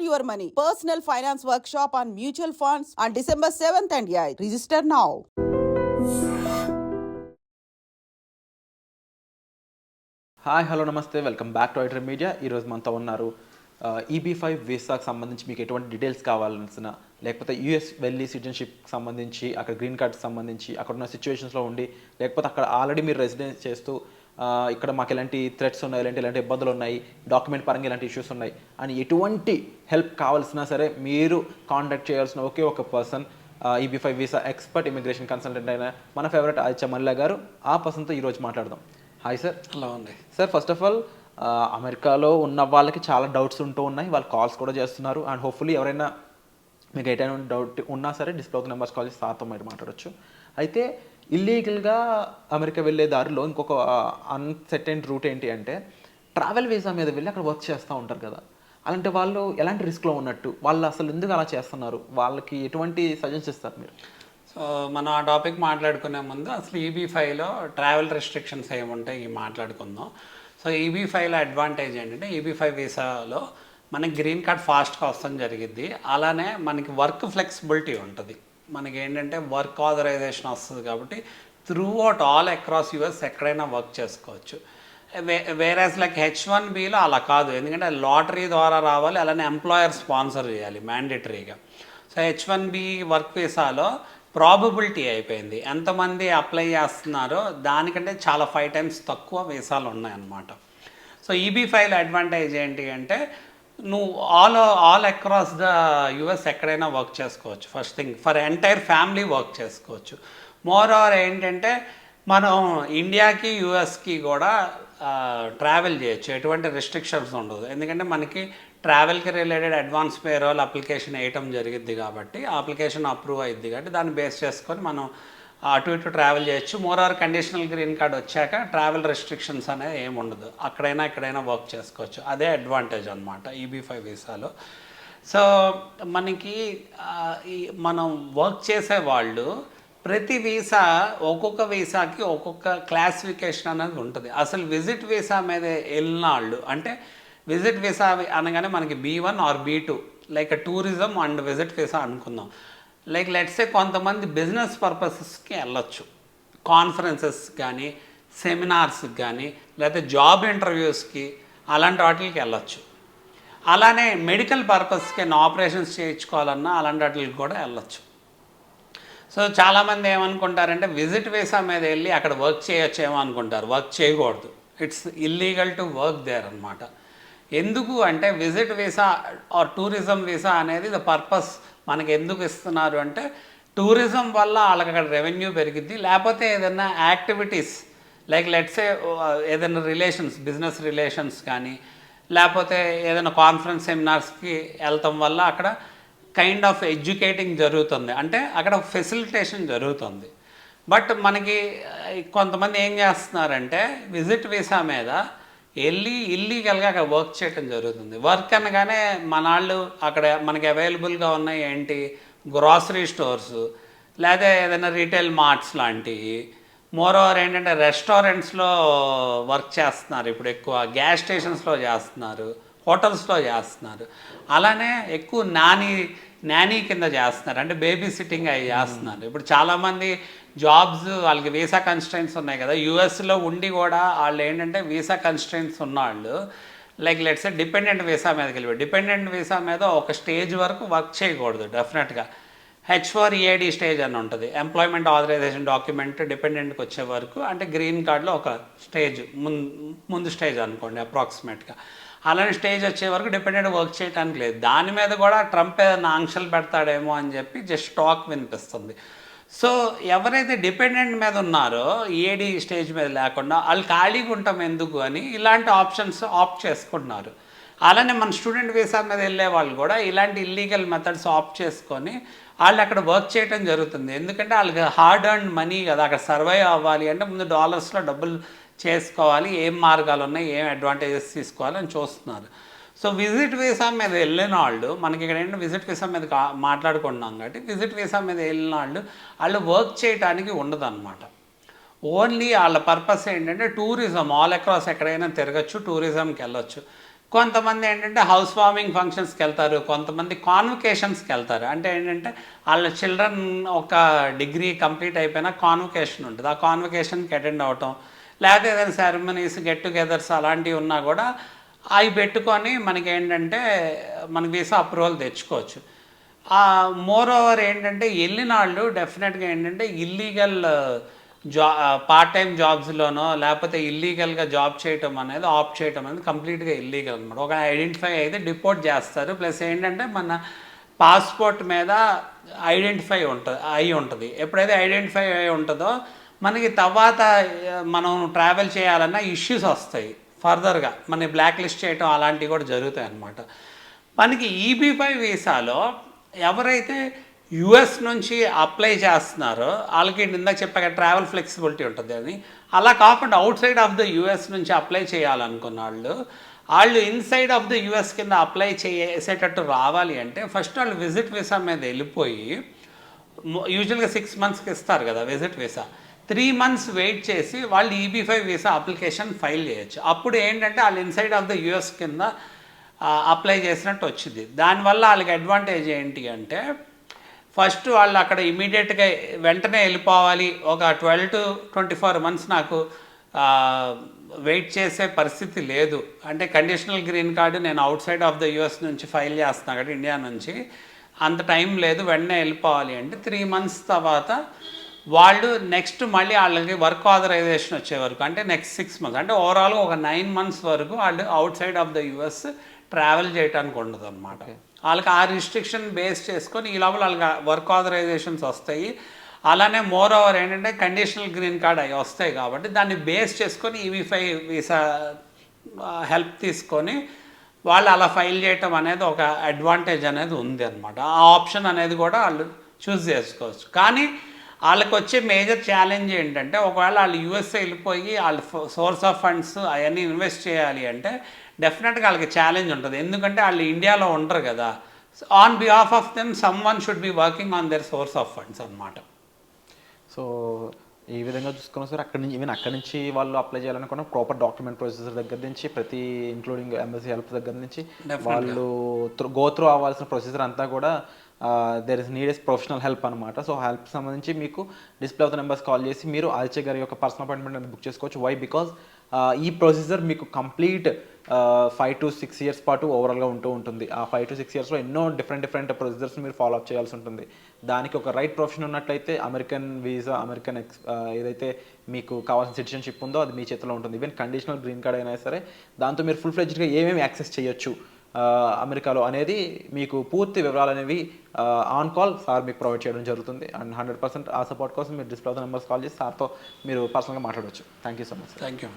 your money. Personal finance workshop on mutual funds on December 7th and 8th. Register now. Hi hello నమస్తే, welcome back to ఐటర్ media. ఈరోజు మనతో ఉన్నారు EB5 వీసాకు సంబంధించి మీకు ఎటువంటి డీటెయిల్స్ కావాల్సిన, లేకపోతే యూఎస్ వెళ్ళి సిటిజన్షిప్కి సంబంధించి, అక్కడ గ్రీన్ కార్డ్కి సంబంధించి, అక్కడ ఉన్న సిచ్యువేషన్స్లో ఉండి, లేకపోతే అక్కడ ఆల్రెడీ మీరు రెసిడెన్స్ చేస్తూ ఇక్కడ మాకు ఎలాంటి థ్రెట్స్ ఉన్నాయి, ఎలాంటి ఇబ్బందులు ఉన్నాయి, డాక్యుమెంట్ పరంగా ఎలాంటి ఇష్యూస్ ఉన్నాయి అని ఎటువంటి హెల్ప్ కావాల్సినా సరే మీరు కాంటాక్ట్ చేయాల్సిన ఒకే ఒక person EB5 visa expert immigration consultant అయిన మన ఫేవరెట్ ఆదిత్య మల్లా గారు. ఆ పర్సన్తో ఈరోజు మాట్లాడదాం. Hi sir. హలో అండి. సార్, ఫస్ట్ ఆఫ్ ఆల్ అమెరికాలో ఉన్న వాళ్ళకి చాలా డౌట్స్ ఉంటూ ఉన్నాయి, వాళ్ళు కాల్స్ కూడా చేస్తున్నారు. అండ్ హోప్ఫుల్లీ ఎవరైనా మీకు ఎటైనా డౌట్ ఉన్నా సరే డిస్ప్లే నెంబర్స్ కాల్ చేసి సార్తో మీరు మాట్లాడచ్చు. అయితే ఇల్లీగల్గా అమెరికా వెళ్ళే దారిలో ఇంకొక అన్సర్టెన్ రూట్ ఏంటి అంటే, ట్రావెల్ వీసా మీద వెళ్ళి అక్కడ వర్క్ చేస్తూ ఉంటారు కదా, అలాంటి వాళ్ళు ఎలాంటి రిస్క్లో ఉన్నట్టు, వాళ్ళు అసలు ఎందుకు అలా చేస్తున్నారు, వాళ్ళకి ఎటువంటి సజెషన్స్ ఇస్తారు మీరు? సో మనం ఆ టాపిక్ మాట్లాడుకునే ముందు అసలు EB5లో ట్రావెల్ రెస్ట్రిక్షన్స్ ఏముంటాయి మాట్లాడుకుందాం. సో EB5లో అడ్వాంటేజ్ ఏంటంటే, EB5 వీసాలో మనకి గ్రీన్ కార్డ్ ఫాస్ట్గా వస్తాం జరిగిద్ది. అలానే మనకి వర్క్ ఫ్లెక్సిబిలిటీ ఉంటుంది. మనకి ఏంటంటే వర్క్ ఆథరైజేషన్ వస్తుంది కాబట్టి through out all across US ఎక్కడైనా వర్క్ చేసుకోవచ్చు. వేరేస్ లైక్ H1Bలో అలా కాదు, ఎందుకంటే లాటరీ ద్వారా రావాలి, అలానే ఎంప్లాయర్ స్పాన్సర్ చేయాలి మ్యాండేటరీగా. సో H1B వర్క్ వీసాలో ప్రాబబిలిటీ అయిపోయింది, ఎంతమంది అప్లై చేస్తున్నారో దానికంటే చాలా 5 times తక్కువ వీసాలు ఉన్నాయన్నమాట. సో EB5లో అడ్వాంటేజ్ ఏంటి అంటే, నువ్వు ఆల్ అక్రాస్ ద యుఎస్ ఎక్కడైనా వర్క్ చేసుకోవచ్చు. First thing, for entire family work చేసుకోవచ్చు. మోర్ ఓవర్ ఏంటంటే, మనం ఇండియాకి యూఎస్కి కూడా ట్రావెల్ చేయొచ్చు, ఎటువంటి రెస్ట్రిక్షన్స్ ఉండదు. ఎందుకంటే మనకి ట్రావెల్కి రిలేటెడ్ అడ్వాన్స్ పేరోల్ అప్లికేషన్ వేయటం జరిగిద్ది కాబట్టి, ఆ అప్లికేషన్ అప్రూవ్ అయ్యిద్ది కాబట్టి దాన్ని బేస్ చేసుకొని మనం అటు ఇటు ట్రావెల్ చేయొచ్చు. More over conditional green card వచ్చాక ట్రావెల్ రెస్ట్రిక్షన్స్ అనేది ఏమి ఉండదు, అక్కడైనా ఎక్కడైనా వర్క్ చేసుకోవచ్చు. అదే అడ్వాంటేజ్ అనమాట EB5 వీసాలో. సో మనకి మనం వర్క్ చేసే వాళ్ళు ప్రతి వీసా, ఒక్కొక్క వీసాకి ఒక్కొక్క క్లాసిఫికేషన్ అనేది ఉంటుంది. అసలు విజిట్ వీసా మీద వెళ్ళిన వాళ్ళు, అంటే విజిట్ వీసా అనగానే మనకి B1 or B2, like tourism and visit visa అనుకుందాం. లైక్ లెట్సే కొంతమంది బిజినెస్ పర్పసెస్కి వెళ్ళొచ్చు, కాన్ఫరెన్సెస్ కానీ, సెమినార్స్కి కానీ, లేకపోతే జాబ్ ఇంటర్వ్యూస్కి, అలాంటి వాటికి వెళ్ళొచ్చు. అలానే మెడికల్ పర్పస్కి ఆపరేషన్స్ చేయించుకోవాలన్నా అలాంటి వాటికి కూడా వెళ్ళొచ్చు. సో చాలామంది ఏమనుకుంటారంటే, విజిట్ వీసా మీద వెళ్ళి అక్కడ వర్క్ చేయొచ్చేమో అనుకుంటారు. వర్క్ చేయకూడదు, it's illegal to work there అనమాట. ఎందుకు అంటే, visit visa or tourism visa అనేది ద పర్పస్ మనకి ఎందుకు ఇస్తున్నారు అంటే, టూరిజం వల్ల వాళ్ళకి అక్కడ రెవెన్యూ పెరిగిద్ది, లేకపోతే ఏదైనా యాక్టివిటీస్ లైక్ లెట్సే ఏదైనా రిలేషన్స్, బిజినెస్ రిలేషన్స్ కానీ, లేకపోతే ఏదైనా కాన్ఫరెన్స్ సెమినార్స్కి వెళ్తాం వల్ల అక్కడ కైండ్ ఆఫ్ ఎడ్యుకేటింగ్ జరుగుతుంది, అంటే అక్కడ ఫెసిలిటేషన్ జరుగుతుంది. బట్ మనకి కొంతమంది ఏం చేస్తున్నారంటే, విజిట్ వీసా మీద వెళ్ళి ఇల్లీగల్గా అక్కడ వర్క్ చేయడం జరుగుతుంది. వర్క్ అనగానే మన వాళ్ళు అక్కడ మనకి అవైలబుల్గా ఉన్నాయి ఏంటి, గ్రాసరీ స్టోర్స్, లేదా ఏదైనా రీటైల్ మార్ట్స్ లాంటివి. మోర్ ఓవర్ ఏంటంటే రెస్టారెంట్స్లో వర్క్ చేస్తున్నారు, ఇప్పుడు ఎక్కువ గ్యాస్ స్టేషన్స్లో చేస్తున్నారు, హోటల్స్లో చేస్తున్నారు. అలానే ఎక్కువ నానీ కింద చేస్తున్నారు, అంటే బేబీ సిట్టింగ్ అవి చేస్తున్నారు. ఇప్పుడు చాలామంది జాబ్స్ వాళ్ళకి వీసా కన్స్ట్రెయింట్స్ ఉన్నాయి కదా, యూఎస్లో ఉండి కూడా వాళ్ళు ఏంటంటే వీసా కన్స్ట్రెయింట్స్ ఉన్నవాళ్ళు లైక్ లెట్స్ డిపెండెంట్ వీసా మీదకి వెళ్ళి, డిపెండెంట్ వీసా మీద ఒక స్టేజ్ వరకు వర్క్ చేయకూడదు డెఫినెట్గా. H4EAD స్టేజ్ అని ఉంటుంది, ఎంప్లాయ్మెంట్ ఆథరైజేషన్ డాక్యుమెంట్ డిపెండెంట్కి వచ్చే వరకు, అంటే గ్రీన్ కార్డులో ఒక స్టేజ్ ముందు స్టేజ్ అనుకోండి అప్రాక్సిమేట్గా. అలానే స్టేజ్ వచ్చే వరకు డిపెండెంట్ వర్క్ చేయడానికి లేదు. దాని మీద కూడా ట్రంప్ ఏదైనా ఆంక్షలు పెడతాడేమో అని చెప్పి జస్ట్ టాక్ వినిపిస్తుంది. సో ఎవరైతే డిపెండెంట్ మీద ఉన్నారో EAD స్టేజ్ మీద లేకుండా, వాళ్ళు ఖాళీగా ఉంటాం ఎందుకు అని ఇలాంటి ఆప్షన్స్ ఆప్ట్ చేసుకుంటున్నారు. అలానే మన స్టూడెంట్ వీసా మీద వెళ్ళే వాళ్ళు కూడా ఇలాంటి ఇల్లీగల్ మెథడ్స్ ఆప్ట్ చేసుకొని వాళ్ళు అక్కడ వర్క్ చేయడం జరుగుతుంది. ఎందుకంటే వాళ్ళకి హార్డ్ ఎర్న్డ్ మనీ కదా, అక్కడ సర్వైవ్ అవ్వాలి అంటే ముందు డాలర్స్లో డబ్బులు చేసుకోవాలి, ఏం మార్గాలు ఉన్నాయి, ఏం అడ్వాంటేజెస్ తీసుకోవాలి అని చూస్తున్నారు. సో విజిట్ వీసా మీద వెళ్ళిన వాళ్ళు, మనకి ఇక్కడ ఏంటంటే విజిట్ వీసా మీద మాట్లాడుకుంటున్నాం కాబట్టి, విజిట్ వీసా మీద వెళ్ళిన వాళ్ళు వర్క్ చేయడానికి ఉండదు అనమాట. ఓన్లీ వాళ్ళ పర్పస్ ఏంటంటే టూరిజం, ఆల్ అక్రాస్ ఎక్కడైనా తిరగచ్చు, టూరిజంకి వెళ్ళొచ్చు. కొంతమంది ఏంటంటే హౌస్ వార్మింగ్ ఫంక్షన్స్కి వెళ్తారు, కొంతమంది కాన్వకేషన్స్కి వెళ్తారు. అంటే ఏంటంటే వాళ్ళ చిల్డ్రన్ ఒక డిగ్రీ కంప్లీట్ అయిపోయినా కాన్వకేషన్ ఉంటుంది, ఆ కాన్వకేషన్కి అటెండ్ అవటం, లేకపోతే ఏదైనా సెరమనీస్ గెట్ టుగెదర్స్ అలాంటివి ఉన్నా కూడా అవి పెట్టుకొని మనకి ఏంటంటే మనకి వీసా అప్రూవల్ తెచ్చుకోవచ్చు. మోర్ ఓవర్ ఏంటంటే వెళ్ళిన వాళ్ళు డెఫినెట్గా ఏంటంటే ఇల్లీగల్ పార్ట్ టైం జాబ్స్లోనో లేకపోతే ఇల్లీగల్గా జాబ్ చేయటం అనేది ఆప్ట్ చేయటం అనేది కంప్లీట్గా ఇల్లీగల్ అనమాట. ఒక ఐడెంటిఫై అయితే డిపోర్ట్ చేస్తారు. ప్లస్ ఏంటంటే మన పాస్పోర్ట్ మీద ఐడెంటిఫై ఉంటుంది. ఎప్పుడైతే ఐడెంటిఫై అయి ఉంటుందో మనకి తర్వాత మనం ట్రావెల్ చేయాలన్నా ఇష్యూస్ వస్తాయి, ఫర్దర్గా మన బ్లాక్ లిస్ట్ చేయటం అలాంటివి కూడా జరుగుతాయి అన్నమాట. మనకి EB5 వీసాలో ఎవరైతే యుఎస్ నుంచి అప్లై చేస్తున్నారో వాళ్ళకి ఇందాక చెప్పాక ట్రావెల్ ఫ్లెక్సిబిలిటీ ఉంటుంది అని, అలా కాకుండా out side of the US నుంచి అప్లై చేయాలనుకున్న వాళ్ళు ఇన్సైడ్ ఆఫ్ ద యుఎస్ కింద అప్లై చేసేటట్టు రావాలి అంటే ఫస్ట్ వాళ్ళు విజిట్ వీసా మీద వెళ్ళిపోయి, యూజువల్గా 6 monthsకి ఇస్తారు కదా విజిట్ వీసా, 3 months వెయిట్ చేసి వాళ్ళు EB5 వీసా అప్లికేషన్ ఫైల్ చేయొచ్చు. అప్పుడు ఏంటంటే వాళ్ళు ఇన్సైడ్ ఆఫ్ ద యుఎస్ కింద అప్లై చేసినట్టు వచ్చింది. దానివల్ల వాళ్ళకి అడ్వాంటేజ్ ఏంటి అంటే ఫస్ట్ వాళ్ళు అక్కడ ఇమీడియట్గా వెంటనే వెళ్ళిపోవాలి, ఒక 12 to 24 months నాకు వెయిట్ చేసే పరిస్థితి లేదు. అంటే కండిషనల్ గ్రీన్ కార్డు నేను out side of the US నుంచి ఫైల్ చేస్తున్నా కదా, ఇండియా నుంచి, అంత టైం లేదు, వెంటనే వెళ్ళిపోవాలి అంటే 3 months తర్వాత వాళ్ళు నెక్స్ట్ మళ్ళీ వాళ్ళకి వర్క్ ఆథరైజేషన్ వచ్చే వరకు అంటే నెక్స్ట్ 6 months అంటే ఓవరాల్గా ఒక 9 months వరకు వాళ్ళు out side of the US travel చేయడానికి ఉండదు అనమాట. వాళ్ళకి ఆ రిస్ట్రిక్షన్ బేస్ చేసుకొని ఈ లోపల వాళ్ళకి వర్క్ ఆథరైజేషన్స్ వస్తాయి. అలానే మోర్ ఓవర్ ఏంటంటే కండిషనల్ గ్రీన్ కార్డ్ అవి వస్తాయి కాబట్టి దాన్ని బేస్ చేసుకొని EB5 వీసా హెల్ప్ తీసుకొని వాళ్ళు అలా ఫైల్ చేయటం అనేది ఒక అడ్వాంటేజ్ అనేది ఉంది అనమాట. ఆ ఆప్షన్ అనేది కూడా వాళ్ళు చూస్ చేసుకోవచ్చు. కానీ వాళ్ళకి వచ్చే మేజర్ ఛాలెంజ్ ఏంటంటే ఒకవేళ వాళ్ళు యూఎస్ఏ వెళ్ళిపోయి వాళ్ళ సోర్స్ ఆఫ్ ఫండ్స్ అవన్నీ ఇన్వెస్ట్ చేయాలి అంటే డెఫినెట్గా వాళ్ళకి ఛాలెంజ్ ఉంటుంది. ఎందుకంటే వాళ్ళు ఇండియాలో ఉండరు కదా. On behalf of them some one should be working on their source of funds అనమాట. సో ఈ విధంగా చూసుకున్నా సార్, అక్కడి నుంచి వాళ్ళు అప్లై చేయాలనుకున్న ప్రాపర్ డాక్యుమెంట్ ప్రొసీజర్ దగ్గర నుంచి ప్రతి ఇంక్లూడింగ్ ఎంబసీ హెల్ప్ దగ్గర నుంచి వాళ్ళు గో త్రూ అవ్వాల్సిన ప్రొసీజర్ అంతా కూడా there is need professional help అనమాట. సో హెల్ప్ సంబంధించి మీకు డిస్ప్లే అవుతున్న నెంబర్స్ కాల్ చేసి మీరు ఆదిత్య గారి యొక్క పర్సనల్ అపాయింట్మెంట్ అనేది బుక్ చేసుకోవచ్చు. వై బికాజ్ ఈ ప్రొసీజర్ మీకు కంప్లీట్ 5 to 6 years పాటు ఓవరాల్గా ఉంటుంది. ఆ 5 to 6 yearsలో ఎన్నో డిఫరెంట్ ప్రొసీజర్స్ మీరు ఫాలో అప్ చేయాల్సి ఉంటుంది. దానికి ఒక రైట్ ప్రొఫెషన్ ఉన్నట్లయితే అమెరికన్ వీసా, ఏదైతే మీకు కావాల్సిన సిటిజన్షిప్ ఉందో అది మీ చేతిలో ఉంటుంది. ఈవెన్ కండిషనల్ గ్రీన్ కార్డ్ అయినా సరే దాంతో మీరు ఫుల్ ఫ్లెడ్జ్డ్గా ఏమేమి యాక్సెస్ చేయొచ్చు అమెరికాలో అనేది మీకు పూర్తి వివరాలు అనేవి ఆన్ కాల్ సార్ మీకు ప్రొవైడ్ చేయడం జరుగుతుంది. అండ్ 100% ఆ సపోర్ట్ కోసం మీరు డిస్ప్లే నెంబర్స్ కాల్ చేసి సార్తో మీరు పర్సనల్గా మాట్లాడవచ్చు. Thank you so much. Thank you.